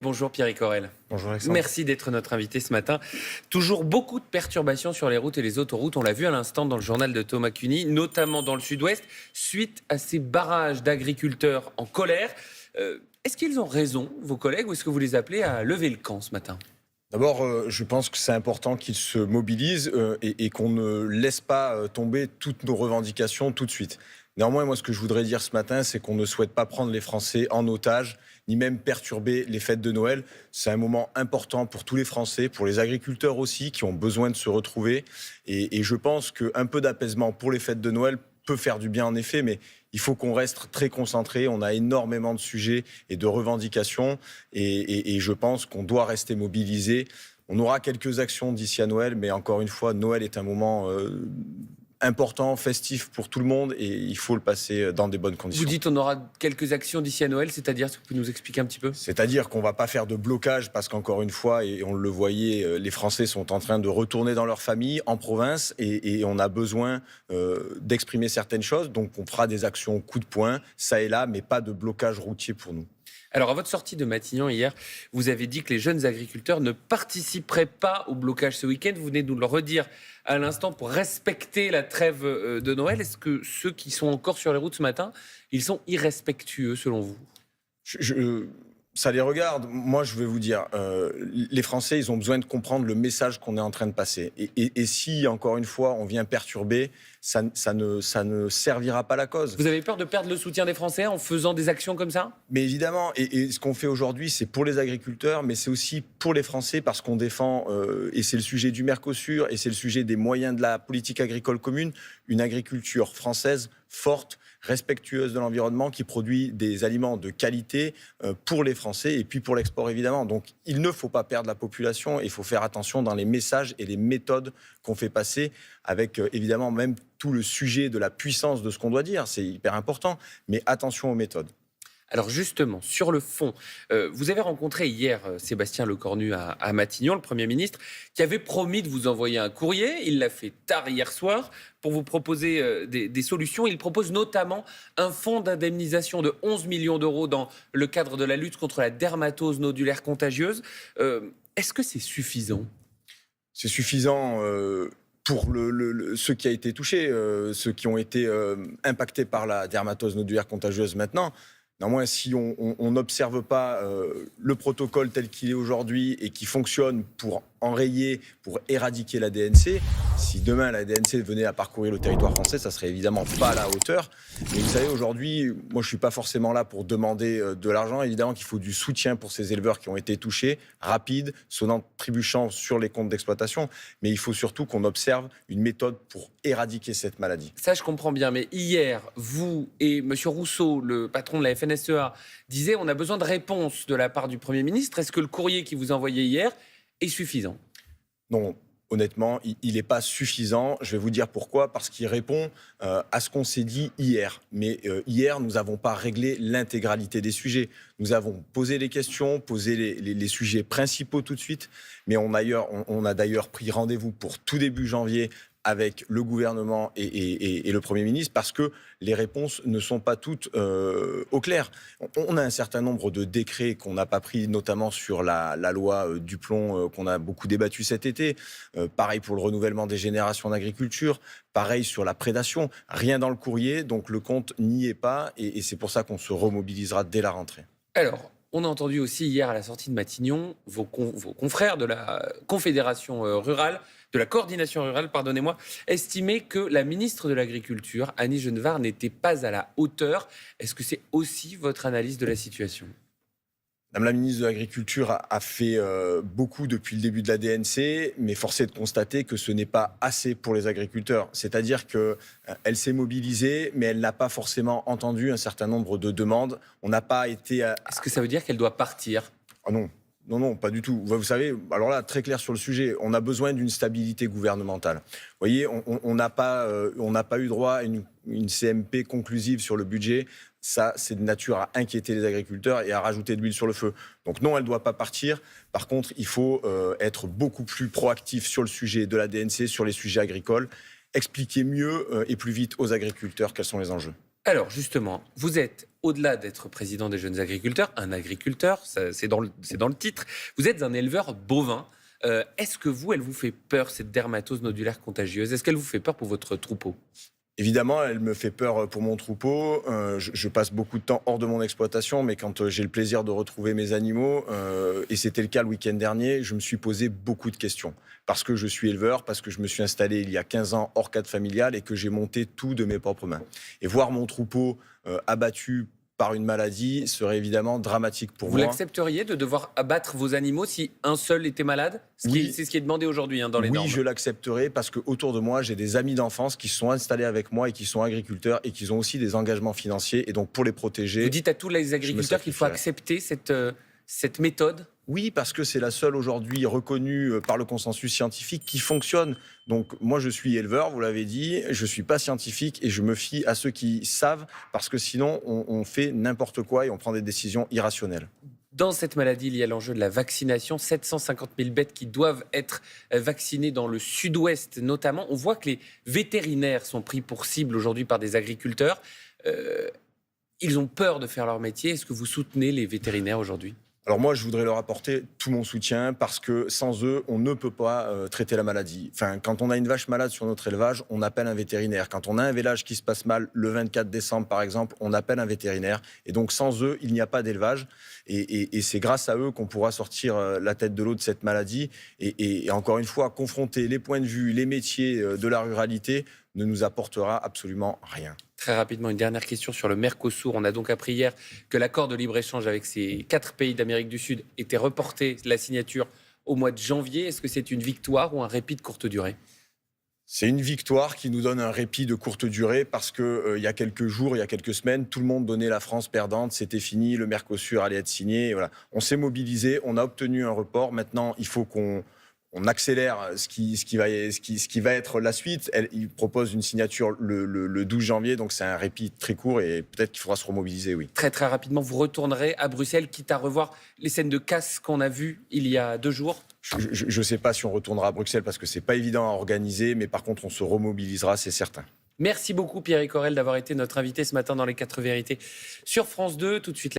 Bonjour Pierre Corel. Bonjour Alexandre. Merci d'être notre invité ce matin. Toujours beaucoup de perturbations sur les routes et les autoroutes. On l'a vu à l'instant dans le journal de Thomas Cuny, notamment dans le sud-ouest, suite à ces barrages d'agriculteurs en colère. Est-ce qu'ils ont raison, vos collègues, ou est-ce que vous les appelez à lever le camp ce matin ? D'abord, je pense que c'est important qu'ils se mobilisent et qu'on ne laisse pas tomber toutes nos revendications tout de suite. Néanmoins, moi, ce que je voudrais dire ce matin, c'est qu'on ne souhaite pas prendre les Français en otage, ni même perturber les fêtes de Noël. C'est un moment important pour tous les Français, pour les agriculteurs aussi, qui ont besoin de se retrouver. Et je pense qu'un peu d'apaisement pour les fêtes de Noël peut faire du bien en effet, mais il faut qu'on reste très concentré. On a énormément de sujets et de revendications et je pense qu'on doit rester mobilisé. On aura quelques actions d'ici à Noël, mais encore une fois, Noël est un moment important, festif pour tout le monde et il faut le passer dans des bonnes conditions. Vous dites on aura quelques actions d'ici à Noël, c'est-à-dire, est-ce que vous pouvez nous expliquer un petit peu ? C'est-à-dire qu'on ne va pas faire de blocage parce qu'encore une fois, et on le voyait, les Français sont en train de retourner dans leur famille, en province, et on a besoin d'exprimer certaines choses. Donc on fera des actions coup de poing, ça et là, mais pas de blocage routier pour nous. Alors, à votre sortie de Matignon hier, vous avez dit que les jeunes agriculteurs ne participeraient pas au blocage ce week-end. Vous venez de nous le redire à l'instant pour respecter la trêve de Noël. Est-ce que ceux qui sont encore sur les routes ce matin, ils sont irrespectueux selon vous ? Ça les regarde. Moi, je vais vous dire, les Français, ils ont besoin de comprendre le message qu'on est en train de passer. Et si, encore une fois, on vient perturber, ça ne servira pas la cause. Vous avez peur de perdre le soutien des Français en faisant des actions comme ça ? Mais évidemment, et ce qu'on fait aujourd'hui, c'est pour les agriculteurs, mais c'est aussi pour les Français parce qu'on défend, et c'est le sujet du Mercosur, et c'est le sujet des moyens de la politique agricole commune, une agriculture française forte, respectueuse de l'environnement, qui produit des aliments de qualité pour les Français et puis pour l'export évidemment. Donc il ne faut pas perdre la population, il faut faire attention dans les messages et les méthodes qu'on fait passer avec évidemment même tout le sujet de la puissance de ce qu'on doit dire, c'est hyper important, mais attention aux méthodes. Alors justement, sur le fond, vous avez rencontré hier Sébastien Lecornu à Matignon, le Premier ministre, qui avait promis de vous envoyer un courrier. Il l'a fait tard hier soir pour vous proposer des solutions. Il propose notamment un fonds d'indemnisation de 11 millions d'euros dans le cadre de la lutte contre la dermatose nodulaire contagieuse. Est-ce que c'est suffisant ? C'est suffisant pour ceux qui ont été touchés, ceux qui ont été impactés par la dermatose nodulaire contagieuse maintenant. Néanmoins, si on n'observe pas le protocole tel qu'il est aujourd'hui et qui fonctionne pour enrayer, pour éradiquer la DNC, si demain la DNC venait à parcourir le territoire français, ça serait évidemment pas à la hauteur. Mais vous savez, aujourd'hui, moi je suis pas forcément là pour demander de l'argent. Évidemment qu'il faut du soutien pour ces éleveurs qui ont été touchés, rapide, sonnant, trébuchant sur les comptes d'exploitation. Mais il faut surtout qu'on observe une méthode pour éradiquer cette maladie. Ça, je comprends bien. Mais hier, vous et M. Rousseau, le patron de la FNSEA, disiez on a besoin de réponses de la part du Premier ministre. Est-ce que le courrier qu'il vous a envoyé hier est suffisant ? Non, honnêtement, il n'est pas suffisant. Je vais vous dire pourquoi. Parce qu'il répond à ce qu'on s'est dit hier. Mais hier, nous n'avons pas réglé l'intégralité des sujets. Nous avons posé les questions, posé les sujets principaux tout de suite. Mais on a d'ailleurs pris rendez-vous pour tout début janvier avec le gouvernement et le Premier ministre, parce que les réponses ne sont pas toutes au clair. On a un certain nombre de décrets qu'on n'a pas pris, notamment sur la loi du plomb qu'on a beaucoup débattu cet été. Pareil pour le renouvellement des générations d'agriculture, pareil sur la prédation. Rien dans le courrier, donc le compte n'y est pas, et c'est pour ça qu'on se remobilisera dès la rentrée. Alors, on a entendu aussi hier à la sortie de Matignon vos confrères de la Confédération rurale, de la coordination rurale, pardonnez-moi, estimer que la ministre de l'Agriculture, Annie Genevard, n'était pas à la hauteur. Est-ce que c'est aussi votre analyse de la situation ? Madame la ministre de l'Agriculture a fait beaucoup depuis le début de la DNC, mais force est de constater que ce n'est pas assez pour les agriculteurs. C'est-à-dire qu'elle s'est mobilisée, mais elle n'a pas forcément entendu un certain nombre de demandes. On n'a pas été... Est-ce que ça veut dire qu'elle doit partir ? Ah non. Non, pas du tout. Vous savez, alors là, très clair sur le sujet, on a besoin d'une stabilité gouvernementale. Vous voyez, on n'a pas eu droit à une CMP conclusive sur le budget. Ça, c'est de nature à inquiéter les agriculteurs et à rajouter de l'huile sur le feu. Donc non, elle ne doit pas partir. Par contre, il faut être beaucoup plus proactif sur le sujet de la DNC, sur les sujets agricoles, expliquer mieux et plus vite aux agriculteurs quels sont les enjeux. Alors justement, vous êtes au-delà d'être président des jeunes agriculteurs, un agriculteur, c'est dans le titre, vous êtes un éleveur bovin. Est-ce que elle vous fait peur, cette dermatose nodulaire contagieuse? Est-ce qu'elle vous fait peur pour votre troupeau? Évidemment, elle me fait peur pour mon troupeau. Je passe beaucoup de temps hors de mon exploitation, mais quand j'ai le plaisir de retrouver mes animaux, et c'était le cas le week-end dernier, je me suis posé beaucoup de questions. Parce que je suis éleveur, parce que je me suis installé il y a 15 ans hors cadre familial et que j'ai monté tout de mes propres mains. Et voir mon troupeau abattu par une maladie serait évidemment dramatique pour Vous moi. l'accepteriez de devoir abattre vos animaux si un seul était malade? Oui. C'est ce qui est demandé aujourd'hui dans les normes. Oui, je l'accepterai parce qu'autour de moi, j'ai des amis d'enfance qui se sont installés avec moi et qui sont agriculteurs et qui ont aussi des engagements financiers. Et donc, pour les protéger... Vous dites à tous les agriculteurs qu'il faut accepter cette méthode? Oui, parce que c'est la seule aujourd'hui reconnue par le consensus scientifique qui fonctionne. Donc moi, je suis éleveur, vous l'avez dit, je ne suis pas scientifique et je me fie à ceux qui savent parce que sinon, on fait n'importe quoi et on prend des décisions irrationnelles. Dans cette maladie, il y a l'enjeu de la vaccination. 750 000 bêtes qui doivent être vaccinées dans le sud-ouest notamment. On voit que les vétérinaires sont pris pour cible aujourd'hui par des agriculteurs. Ils ont peur de faire leur métier. Est-ce que vous soutenez les vétérinaires aujourd'hui ? Alors moi, je voudrais leur apporter tout mon soutien parce que sans eux, on ne peut pas traiter la maladie. Enfin, quand on a une vache malade sur notre élevage, on appelle un vétérinaire. Quand on a un village qui se passe mal le 24 décembre, par exemple, on appelle un vétérinaire. Et donc, sans eux, il n'y a pas d'élevage. Et c'est grâce à eux qu'on pourra sortir la tête de l'eau de cette maladie. Et encore une fois, confronter les points de vue, les métiers de la ruralité ne nous apportera absolument rien. Très rapidement, une dernière question sur le Mercosur. On a donc appris hier que l'accord de libre-échange avec ces 4 pays d'Amérique du Sud était reporté, la signature, au mois de janvier. Est-ce que c'est une victoire ou un répit de courte durée ? C'est une victoire qui nous donne un répit de courte durée parce qu'il y a quelques jours, il y a quelques semaines, tout le monde donnait la France perdante, c'était fini, le Mercosur allait être signé. Et voilà. On s'est mobilisé, on a obtenu un report. Maintenant, il faut qu'on accélère ce qui va être la suite. Il propose une signature le 12 janvier, donc c'est un répit très court et peut-être qu'il faudra se remobiliser, oui. Très très rapidement, vous retournerez à Bruxelles, quitte à revoir les scènes de casse qu'on a vues il y a 2 jours. Je ne sais pas si on retournera à Bruxelles parce que c'est pas évident à organiser, mais par contre on se remobilisera, c'est certain. Merci beaucoup Pierrick Orel d'avoir été notre invité ce matin dans Les 4 vérités sur France 2. Tout de suite.